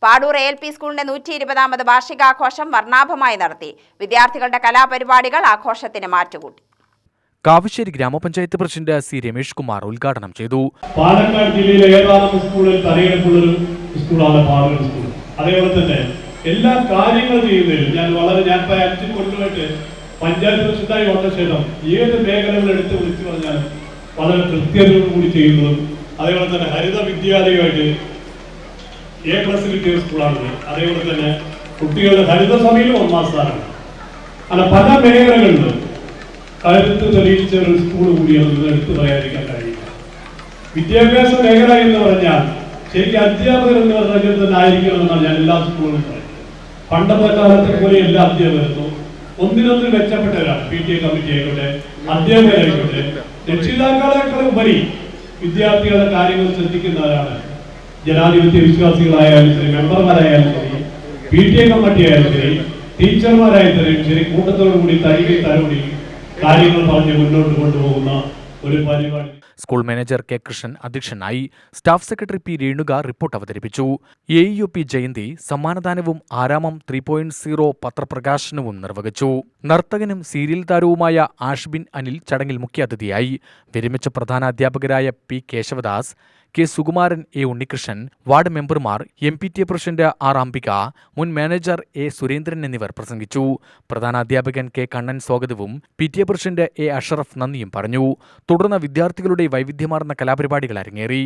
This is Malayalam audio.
പാടൂർ ALP സ്കൂളിന്റെ 120ാമത് വാർഷികാഘോഷം വർണ്ണാഭമായി നടത്തി. വിദ്യാർത്ഥികളുടെ കലാപരിപാടികൾ ആഘോഷത്തിന് മാറ്റുകൂട്ടി. കാവശ്ശേരി ഗ്രാമപഞ്ചായത്ത് പ്രസിഡന്റ് സി രമേഷ് കുമാർ ഉദ്ഘാടനം ചെയ്തു. പാലക്കാട് ജില്ലയിലെ ഏതാനും സ്കൂളിൽ തലയെടുപ്പുള്ളൊരു സ്കൂളാണ് പാടൂർ സ്കൂൾ. അതേപോലെ തന്നെ എല്ലാ കാര്യങ്ങളും ചെയ്യുന്നതിൽ ഞാൻ 5 കൊല്ലമായിട്ട് പഞ്ചായത്ത് പ്രസിഡന്റായി വന്ന ശേഷം ഏത് മേഖലകൾ എടുത്ത് വിളിച്ചു പറഞ്ഞാലും വളരെ കൃത്യതയോടുകൂടി ചെയ്യുന്നതും, അതേപോലെ തന്നെ ഹരിത വിദ്യാലയമായിട്ട് A+ കിട്ടിയ സ്കൂളാണ്. അതേപോലെ തന്നെ കുട്ടികളുടെ ഹരിതസഭയിലും 1ാം സ്ഥാനമാണ്. അങ്ങനെ പല മേഖലകളിലും കരുത്ത് തെളിയിച്ച ഒരു സ്കൂൾ കൂടിയാണ് എടുത്തു പറയാതിരിക്കാൻ കഴിയില്ല. വിദ്യാഭ്യാസ മേഖല എന്ന് പറഞ്ഞാൽ ശരിക്കും അധ്യാപകർ എന്ന് പറഞ്ഞാൽ തന്നെ ആയിരിക്കണമെന്നാണ് ഞാൻ എല്ലാ സ്കൂളുകളും പറയുന്നത്. പണ്ടത്തെ കാലത്തെ പോലെ എല്ലാ അധ്യാപകരും ഒന്നിനൊന്ന് മെച്ചപ്പെട്ടവരാണ്. PTA കമ്മിറ്റി ആയിക്കോട്ടെ, അധ്യാപകരായിക്കോട്ടെ, രക്ഷിതാക്കളെക്കാൾ ഉപരി വിദ്യാർത്ഥികളുടെ കാര്യങ്ങൾ ശ്രദ്ധിക്കുന്നവരാണ്. ജനാധിപത്യ വിശ്വാസികളായാലും ശരി, മെമ്പർമാരായാലും ശരി, PTA കമ്മിറ്റി ആയാലും ശരി, ടീച്ചർമാരായാലും ശരി, കൂട്ടത്തോടു കൂടി തരോടി കാര്യങ്ങൾ പറഞ്ഞ് മുന്നോട്ട് കൊണ്ടുപോകുന്ന ഒരു പരിപാടി. School manager K. കൃഷ്ണൻ അധ്യക്ഷനായി. Staff secretary P. Renuka report അവതരിപ്പിച്ചു. AEOP ജയന്തി സമ്മാനദാനവും 6ാം 3.0 പത്രപ്രകാശനവും നിർവഹിച്ചു. നർത്തകനും സീരിയൽ താരവുമായ ആഷ്ബിൻ അനിൽ ചടങ്ങിൽ മുഖ്യാതിഥിയായി. വിരമിച്ച പ്രധാനാധ്യാപകരായ P. Kesavadas, K. Sukumaran, A. Unnikrishnan, ward മെമ്പർമാർ, MPTA പ്രസിഡന്റ് R. അംബിക, മുൻ മാനേജർ A. സുരേന്ദ്രൻ എന്നിവർ പ്രസംഗിച്ചു. പ്രധാനാധ്യാപകൻ K. കണ്ണൻ സ്വാഗതവും PTA പ്രസിഡന്റ് A. അഷറഫ് നന്ദിയും പറഞ്ഞു. തുടർന്ന് വിദ്യാർത്ഥികളുടെ വൈവിധ്യമാർന്ന കലാപരിപാടികൾ അരങ്ങേറി.